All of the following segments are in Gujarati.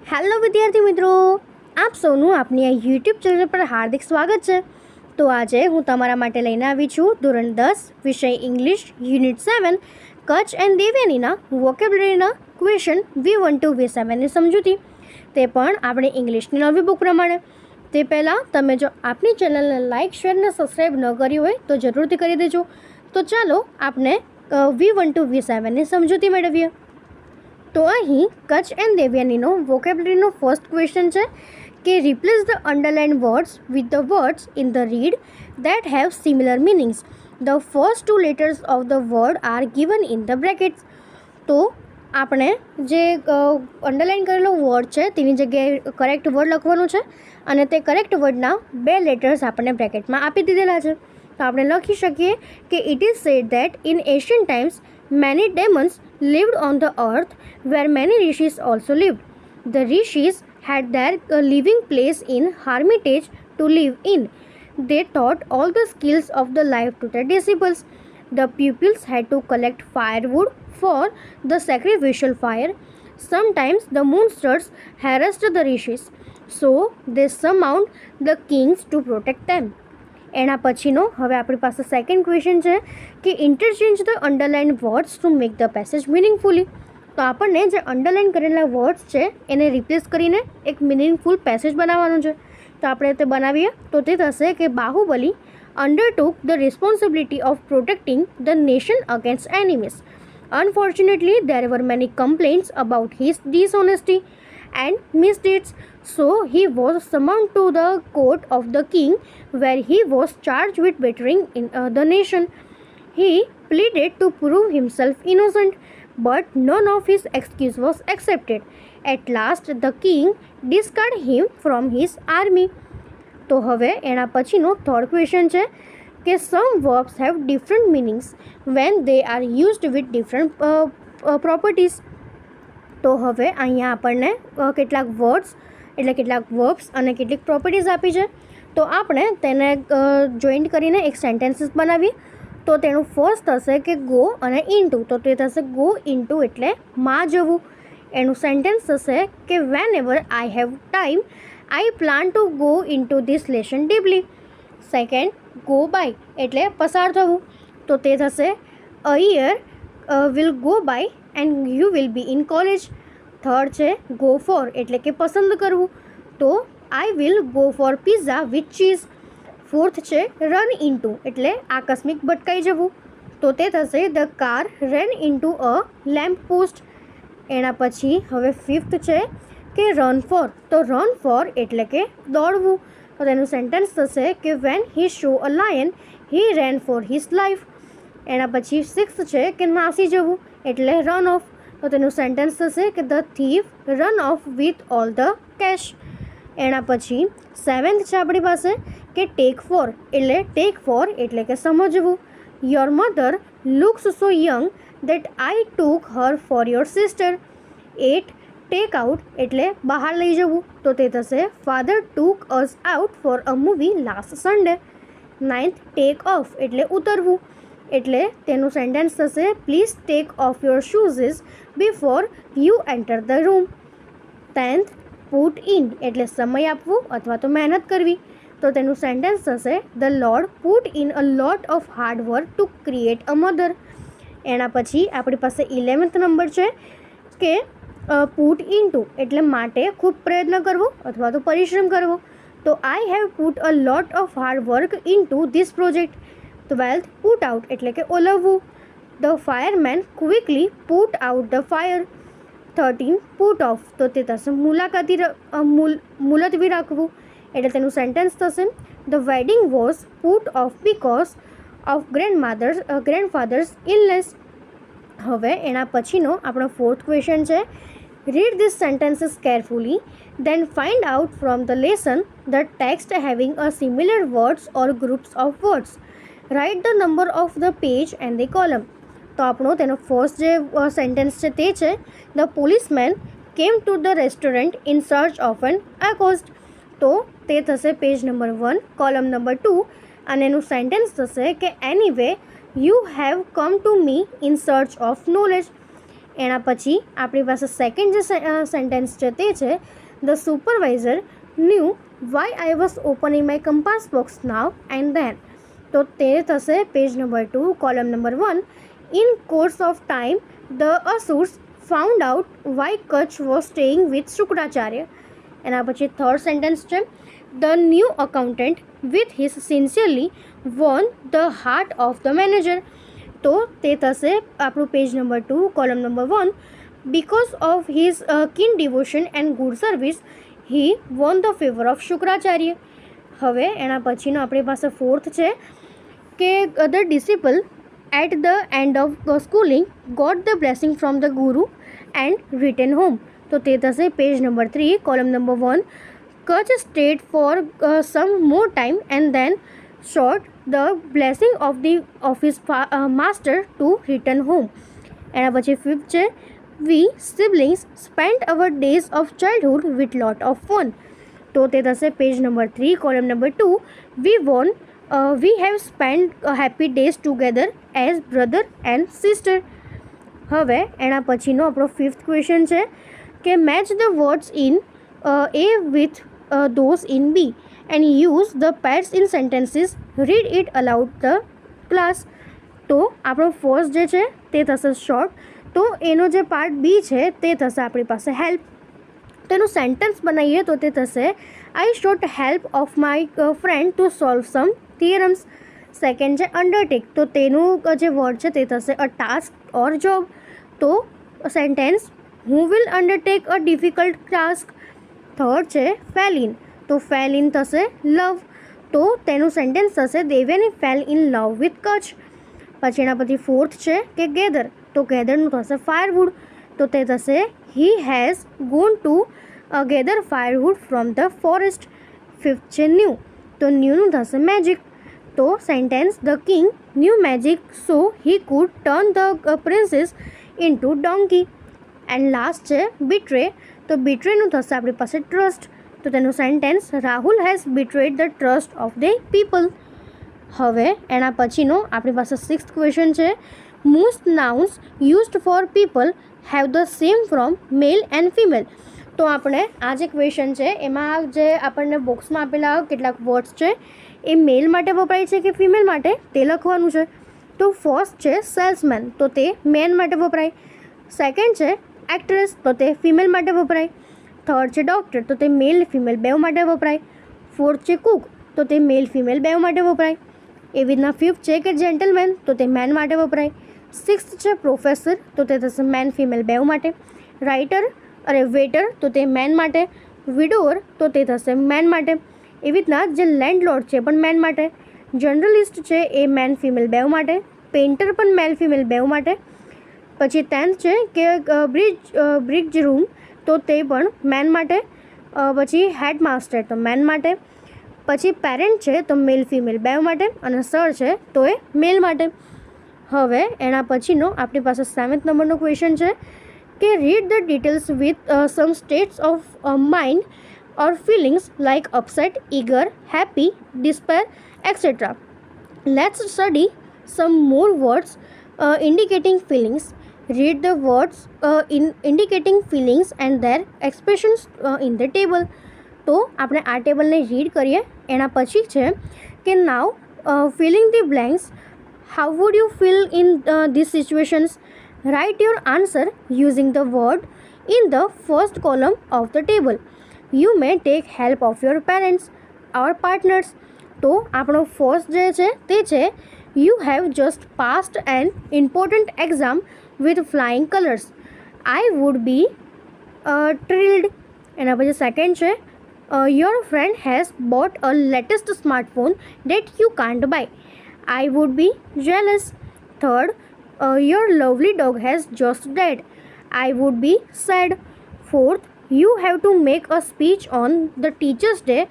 હેલો વિદ્યાર્થી મિત્રો, આપ સૌનું આપની આ યુટ્યુબ ચેનલ પર હાર્દિક સ્વાગત છે. તો આજે હું તમારા માટે લઈને આવી છું ધોરણ 10 વિષય ઇંગ્લિશ યુનિટ 7 કચ્છ એન્ડ દેવયાનીના વોકેબ્યુલરીના ક્વેશ્ચન V1 to V7ની સમજૂતી, તે પણ આપણે ઇંગ્લિશની નવી બુક પ્રમાણે. તે પહેલાં તમે જો આપણી ચેનલને લાઇક શેર અને સબસ્ક્રાઈબ ન કરી હોય તો જરૂરથી કરી દેજો. તો ચાલો આપણે V1 to V7ની સમજૂતી મેળવીએ. તો અહીં કચ્છ એન્ડ દેવયાનીનો વોકેબ્યુલરીનો ફર્સ્ટ ક્વેશ્ચન છે કે replace the underline words with the words in the read that have similar meanings. The first 2 letters of the word R given in the brackets. તો આપણે જે અંડરલાઇન કરેલો વર્ડ છે તેની જગ્યાએ કરેક્ટ વર્ડ લખવાનું છે અને તે કરેક્ટ વર્ડના 2 letters આપણને બ્રેકેટમાં આપી દીધેલા છે. તો આપણે લખી શકીએ કે it is sad that in Asian times many demons lived on the earth where many rishis also lived. The rishis had their living place in hermitage to live in. They taught all the skills of the life to their disciples. The pupils had to collect firewood for the sacrificial fire. Sometimes the monsters harassed the rishis, so they summoned the kings to protect them. એના પછીનો હવે આપણી પાસે સેકન્ડ ક્વેશ્ચન છે કે interchange the underline words to make the passage મિનિંગફુલી. તો આપણને જે અંડરલાઇન કરેલા વર્ડ્સ છે એને રિપ્લેસ કરીને એક મિનિંગફુલ પેસેજ બનાવવાનું છે. તો આપણે તે બનાવીએ તો તે થશે કે Baahubali undertook the responsibility of protecting the nation against enemies. Unfortunately, there were many complaints about his dishonesty and misdeeds, so he was summoned to the court of the king, where he was charged with betraying the nation. He pleaded to prove himself innocent, but none of his excuse was accepted. At last, the king discarded him from his army. તો હવે એના પછીનો થર્ડ ક્વેશ્ચન છે કે some verbs have different meanings when they are used with different properties. તો હવે અહીંયા આપણને કેટલાક વર્ડ્સ એટલે કેટલાક વર્બ્સ અને કેટલીક પ્રોપર્ટીઝ આપી છે. તો આપણે તેને જોઈન્ટ કરીને એક સેન્ટેન્સીસ બનાવીએ. તો તેનું ફર્સ્ટ થશે કે ગો અને ઇન્ટુ. તો તે થશે ગો ઇન્ટુ એટલે માં જવું. એનું સેન્ટેન્સ થશે કે whenever I have time I plan to go into this lesson deeply. Second go by એટલે પસાર થવું. તો તે થશે a year will go by and you will be in college. Third છે ગો ફોર એટલે કે પસંદ કરવું. તો I will go for pizza with cheese. Fourth છે રન ઇન્ટુ એટલે આકસ્મિક ભટકાઈ જવું. તો તે થશે the car run into a lamp post. એના પછી હવે ફિફ્થ છે કે રન ફોર. તો રન ફોર એટલે કે દોડવું. તો તેનું સેન્ટેન્સ થશે કે when he saw a lion he rain for his life. એના પછી સિક્સ્થ છે કે નાસી જવું એટલે રન ઓફ. તો તેનું સેન્ટેન્સ થશે કે the thief run of with all the cash. એના પછી સેવન્થ છે આપણી પાસે કે ટેક ફોર એટલે કે સમજવું. Your mother looks so young that I took Har for your sister. 8 take out એટલે બહાર લઈ જવું. તો તે થશે father took us out for a movie last Sunday. 9th take off એટલે ઉતરવું. એટલે તેનું સેન્ટેન્સ થશે please take off your shoes before you enter the room. 10th put in એટલે સમય આપવું અથવા તો મહેનત કરવી. તો તેનું સેન્ટેન્સ થશે the lord put in a lot of hard work to create a mother. એના પછી આપણી પાસે 11th નંબર છે કે પુટ ઇન્ટુ એટલે માટે ખૂબ પ્રયત્ન કરવો અથવા તો પરિશ્રમ કરવો. તો I have put a lot of hard work into this project. 12th put out એટલે કે ઓલવવું. The fireman quickly put out the fire. 13 put off. તો તે થશે મુલતવી રાખવું. એટલે તેનું સેન્ટેન્સ થશે the wedding was put off because of grandfather's illness. હવે એના પછીનો આપણો ફોર્થ ક્વેશ્ચન છે read these sentences carefully, then find out from the lesson the text having a similar words or groups of words. Write the number of the page and the column. તો આપણો તેનો ફર્સ્ટ જે સેન્ટેન્સ છે તે છે the policeman came to the restaurant in search of an accost. તો તે થશે પેજ નંબર 1 કોલમ નંબર 2 અને એનું સેન્ટેન્સ થશે કે anyway you have come to me in search of knowledge. એના પછી આપણી પાસે સેકન્ડ જે સેન્ટેન્સ છે તે છે the supervisor knew why I was opening my compass box now and then. તો તે થશે page number 2 column number 1. In course of time the asurs found out why Kacha was staying with Shukracharya. એના પછી થર્ડ સેન્ટેન્સ છે the new accountant with his sincerely won the heart of the manager. તો તે થશે આપણું page number 2 column number 1. Because of his keen devotion and good service he won the favour of Shukracharya. હવે એના પછીનો આપણી પાસે ફોર્થ છે કે the disciple at the end of schooling got the blessing from the guru and return home. તો તે થશે page number 3 column number 1. Kacha stayed for some more time and then sought the blessing of his master to return home. એના પછી ફિફ્થ છે we siblings spent our days of childhood with lot of fun. તો તે થશે page number 3 column number 2. we have spent happy days together as brother and sister. હવે એના પછીનો આપણો ફિફ્થ ક્વેશ્ચન છે કે match the words in A with those in B and use the pairs in sentences. Read it aloud the class. તો આપણો ફર્સ્ટ જે છે તે થશે શોર્ટ. તો એનો જે પાર્ટ બી છે તે થશે આપણી પાસે હેલ્પ. તો એનું સેન્ટેન્સ બનાવીએ તો તે થશે I sought help of my friend to solve some theorems. Second છે અંડરટેક. તો તેનું જે વર્ડ છે તે થશે અ ટાસ્ક ઓર જોબ. તો sentence who will undertake a difficult task. Third છે ફેલ ઇન. તો ફેલ ઇન થશે લવ. તો તેનું સેન્ટેન્સ થશે Devyani fell in love with Kacha. પછી એના પછી ફોર્થ છે કે ગેધર. તો ગેધરનું થશે ફાયરવુડ. તો તે થશે he has gone to gather firewood from the forest. Fifth છે ન્યૂ. તો ન્યૂનું થશે મેજિક. તો sentence the king knew magic so he could turn the princess into donkey. And last છે બિટ્રે. તો બિટ્રેનું થશે આપણી પાસે ટ્રસ્ટ. તો તેનું sentence Rahul has betrayed the trust of the people. હવે એના પછીનો આપણી પાસે સિક્સ્થ ક્વેશ્ચન છે most nouns used for people have the same from male and female. તો આપણે આ જે ક્વેશ્ચન છે એમાં જે આપણને બોક્સમાં આપેલા કેટલાક વર્ડ્સ છે એ મેલ માટે વપરાય છે કે ફિમેલ માટે તે લખવાનું છે. તો ફર્સ્ટ છે સેલ્સમેન. તો તે મેન માટે વપરાય. સેકન્ડ છે એક્ટ્રેસ. તો તે ફિમેલ માટે વપરાય. થર્ડ છે ડૉક્ટર. તો તે મેલ ફિમેલ બેઉ માટે વપરાય. ફોર્થ છે કુક. તો તે મેલ ફિમેલ બેઉ માટે વપરાય. એવી રીતના ફિફ્થ છે કે જેન્ટલમેન. તો તે મેન માટે વપરાય. સિક્સ્થ છે પ્રોફેસર. તો તે થશે મેન ફિમેલ બેઉ માટે. વેટર. તો તે મેન માટે. વિડોવર. તો તે થશે મેન માટે. એવી રીતના જે લેન્ડલોર્ડ છે પણ મેન માટે. જર્નલિસ્ટ છે એ મેન ફિમેલ બેઉ માટે. પેઇન્ટર પણ મેલ ફિમેલ બેઉ માટે. પછી 10th છે કે બ્રિજ રૂમ. તો તે પણ મેન માટે. પછી હેડમાસ્ટર તો મેન માટે. પછી પેરેન્ટ છે તો મેલ ફિમેલ બેઉ માટે. અને સર છે તો એ મેલ માટે. હવે એના પછીનો આપણી પાસે 7th નંબરનો ક્વેશ્ચન છે કે read the details with some states of mind or feelings like upset, eager, happy, despair, etc. Let's study some more words indicating feelings. Read the words indicating feelings and their expressions in the table. તો આપણે આ ટેબલને રીડ કરીએ. એના પછી છે કે now filling the blanks. How would you feel in this situations? Write your answer using the word in the first column of the table. You may take help of your parents or partners. તો આપણો ફર્સ્ટ જે છે તે છે you have just passed an important exam with flying colors. I would be thrilled. એના પછી સેકન્ડ છે your friend has bought a latest smartphone that you can't buy. I would be jealous. Third, your lovely dog has just died. I would be sad. Fourth, you have to make a speech on the Teachers' Day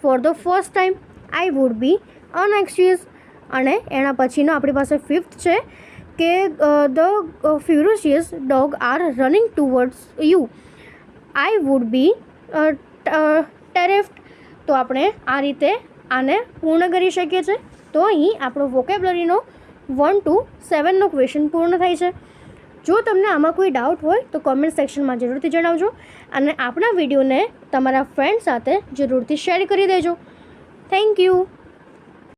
for the first time. I would be anxious. અને એના પછીનો આપણી પાસે ફિફ્થ છે કે the ferocious dog are running towards you. I would be terrified. તો આપણે આ રીતે આને પૂર્ણ કરી શકીએ છીએ. તો અહીં આપણો વોકેબ્યુલરીનો 1 to 7નો ક્વેશ્ચન પૂર્ણ થાય છે. જો તમને આમાં કોઈ ડાઉટ હોય તો કોમેન્ટ સેક્શનમાં જરૂરથી જણાવજો અને આપણા વિડીયોને તમારા ફ્રેન્ડ સાથે જરૂરથી શેર કરી દેજો. Thank you.